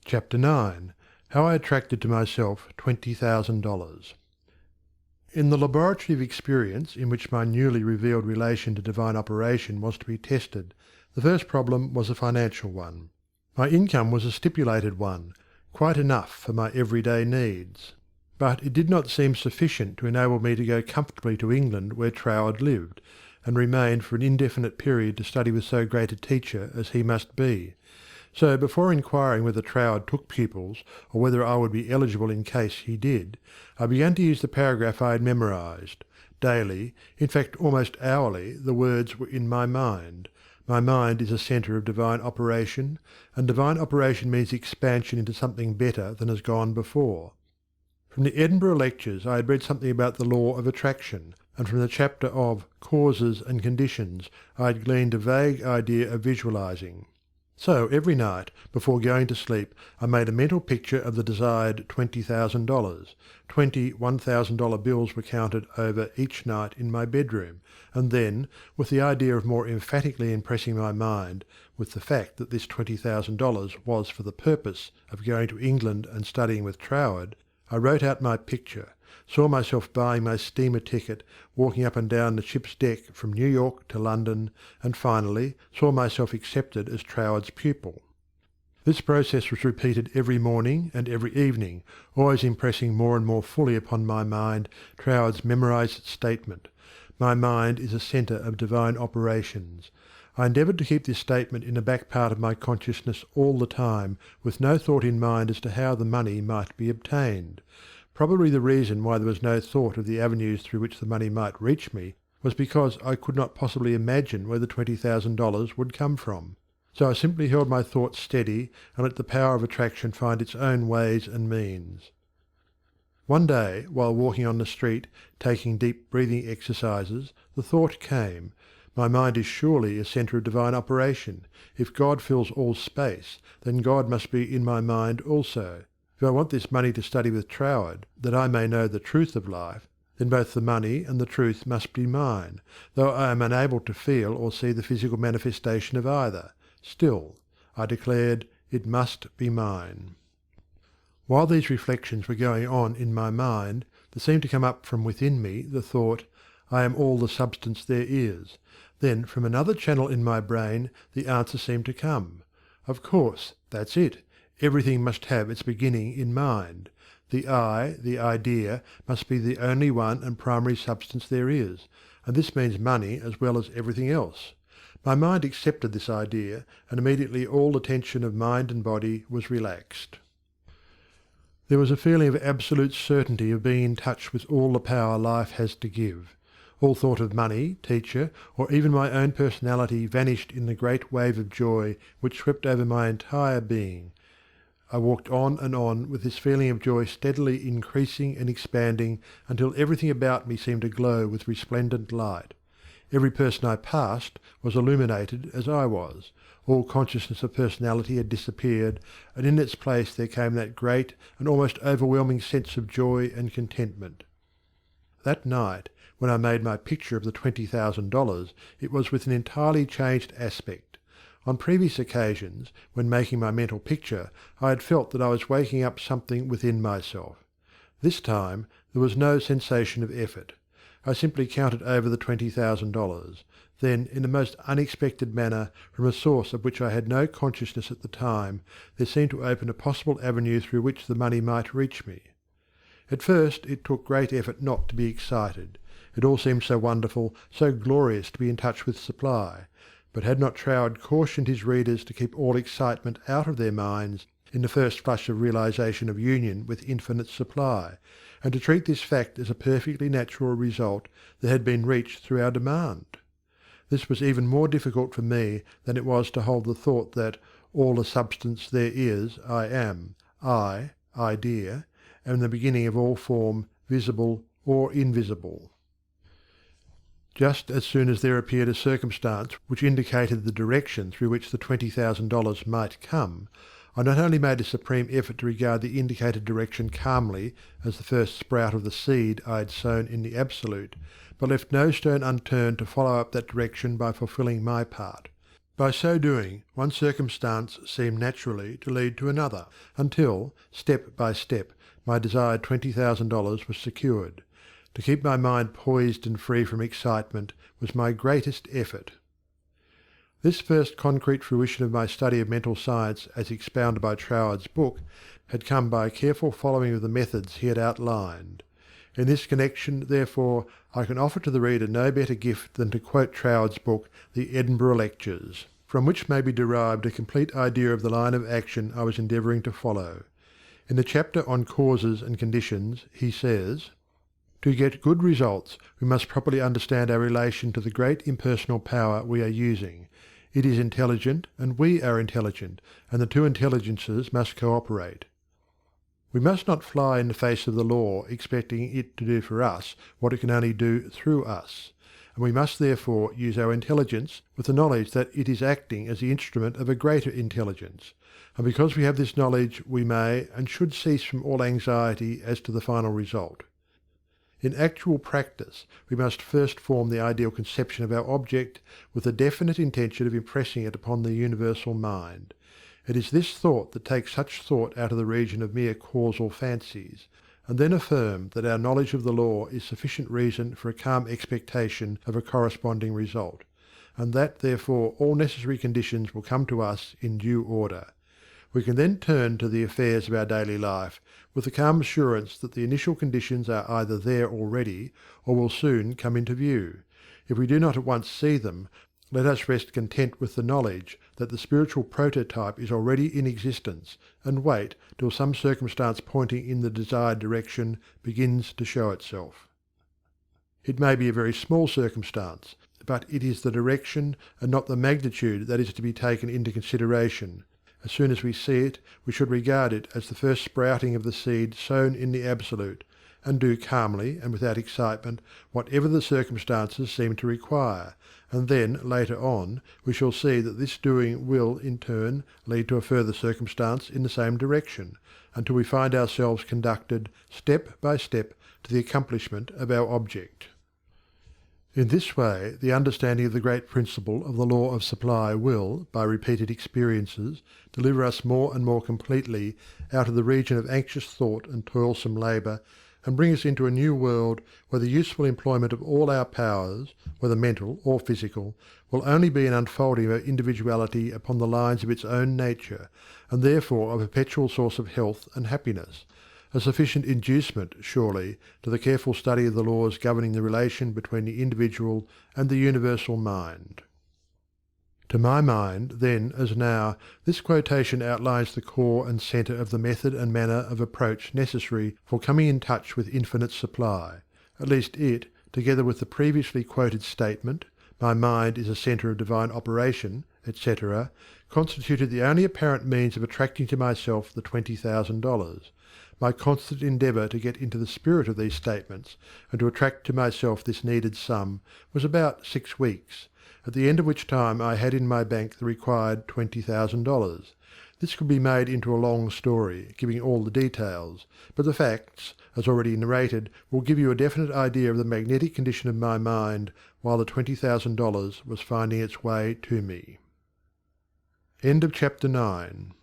Chapter 9. How I attracted to myself $20,000. In the laboratory of experience in which my newly revealed relation to divine operation was to be tested, the first problem was a financial one. My income was a stipulated one, quite enough for my everyday needs. But it did not seem sufficient to enable me to go comfortably to England where Troward lived, and remain for an indefinite period to study with so great a teacher as he must be. So before inquiring whether Troward took pupils, or whether I would be eligible in case he did, I began to use the paragraph I had memorised. Daily, in fact almost hourly, the words were in my mind. My mind is a centre of divine operation, and divine operation means expansion into something better than has gone before. From the Edinburgh lectures I had read something about the law of attraction, and from the chapter of Causes and Conditions I had gleaned a vague idea of visualising. So every night, before going to sleep, I made a mental picture of the desired $20,000. 20 $1,000 bills were counted over each night in my bedroom, and then, with the idea of more emphatically impressing my mind with the fact that this $20,000 was for the purpose of going to England and studying with Troward, I wrote out my picture, saw myself buying my steamer ticket, walking up and down the ship's deck from New York to London, and finally saw myself accepted as Troward's pupil. This process was repeated every morning and every evening, always impressing more and more fully upon my mind Troward's memorized statement, "My mind is a centre of divine operations." I endeavoured to keep this statement in the back part of my consciousness all the time, with no thought in mind as to how the money might be obtained. Probably the reason why there was no thought of the avenues through which the money might reach me was because I could not possibly imagine where the $20,000 would come from. So I simply held my thoughts steady and let the power of attraction find its own ways and means. One day, while walking on the street, taking deep breathing exercises, the thought came, "My mind is surely a centre of divine operation. If God fills all space, then God must be in my mind also. If I want this money to study with Troward, that I may know the truth of life, then both the money and the truth must be mine, though I am unable to feel or see the physical manifestation of either. Still," I declared, "it must be mine." While these reflections were going on in my mind, there seemed to come up from within me the thought, "I am all the substance there is." Then from another channel in my brain the answer seemed to come. Of course, that's it. Everything must have its beginning in mind. The I, the idea, must be the only one and primary substance there is, and this means money as well as everything else. My mind accepted this idea, and immediately all the tension of mind and body was relaxed. There was a feeling of absolute certainty of being in touch with all the power life has to give. All thought of money, teacher, or even my own personality vanished in the great wave of joy which swept over my entire being. I walked on with this feeling of joy steadily increasing and expanding until everything about me seemed to glow with resplendent light. Every person I passed was illuminated as I was. All consciousness of personality had disappeared, and in its place there came that great and almost overwhelming sense of joy and contentment. That night, when I made my picture of the $20,000, it was with an entirely changed aspect. On previous occasions, when making my mental picture, I had felt that I was waking up something within myself. This time there was no sensation of effort. I simply counted over the $20,000. Then, in the most unexpected manner, from a source of which I had no consciousness at the time, there seemed to open a possible avenue through which the money might reach me. At first it took great effort not to be excited. It all seemed so wonderful, so glorious to be in touch with supply. But had not Troward cautioned his readers to keep all excitement out of their minds in the first flush of realization of union with infinite supply, and to treat this fact as a perfectly natural result that had been reached through our demand? This was even more difficult for me than it was to hold the thought that all the substance there is I am, I, idea, am the beginning of all form, visible or invisible. Just as soon as there appeared a circumstance which indicated the direction through which the $20,000 might come, I not only made a supreme effort to regard the indicated direction calmly as the first sprout of the seed I had sown in the Absolute, but left no stone unturned to follow up that direction by fulfilling my part. By so doing, one circumstance seemed naturally to lead to another, until, step by step, my desired $20,000 was secured. To keep my mind poised and free from excitement was my greatest effort. This first concrete fruition of my study of mental science as expounded by Troward's book had come by a careful following of the methods he had outlined. In this connection, therefore, I can offer to the reader no better gift than to quote Troward's book, The Edinburgh Lectures, from which may be derived a complete idea of the line of action I was endeavouring to follow. In the chapter on causes and conditions, he says, "To get good results, we must properly understand our relation to the great impersonal power we are using. It is intelligent, and we are intelligent, and the two intelligences must cooperate. We must not fly in the face of the law expecting it to do for us what it can only do through us, and we must therefore use our intelligence with the knowledge that it is acting as the instrument of a greater intelligence, and because we have this knowledge we may and should cease from all anxiety as to the final result. In actual practice we must first form the ideal conception of our object with the definite intention of impressing it upon the universal mind. It is this thought that takes such thought out of the region of mere causal fancies, and then affirm that our knowledge of the law is sufficient reason for a calm expectation of a corresponding result, and that therefore all necessary conditions will come to us in due order. We can then turn to the affairs of our daily life with the calm assurance that the initial conditions are either there already or will soon come into view. If we do not at once see them, let us rest content with the knowledge that the spiritual prototype is already in existence, and wait till some circumstance pointing in the desired direction begins to show itself. It may be a very small circumstance, but it is the direction and not the magnitude that is to be taken into consideration. As soon as we see it, we should regard it as the first sprouting of the seed sown in the Absolute, and do calmly and without excitement whatever the circumstances seem to require, and then, later on, we shall see that this doing will, in turn, lead to a further circumstance in the same direction, until we find ourselves conducted, step by step, to the accomplishment of our object. In this way, the understanding of the great principle of the law of supply will, by repeated experiences, deliver us more and more completely out of the region of anxious thought and toilsome labour, and bring us into a new world where the useful employment of all our powers, whether mental or physical, will only be an unfolding of our individuality upon the lines of its own nature, and therefore a perpetual source of health and happiness, a sufficient inducement, surely, to the careful study of the laws governing the relation between the individual and the universal mind. To my mind, then as now, this quotation outlines the core and centre of the method and manner of approach necessary for coming in touch with infinite supply. At least it, together with the previously quoted statement, "My mind is a centre of divine operation," etc., constituted the only apparent means of attracting to myself the $20,000. My constant endeavour to get into the spirit of these statements, and to attract to myself this needed sum, was about 6 weeks, at the end of which time I had in my bank the required $20,000. This could be made into a long story, giving all the details, but the facts, as already narrated, will give you a definite idea of the magnetic condition of my mind while the $20,000 was finding its way to me. End of chapter 9.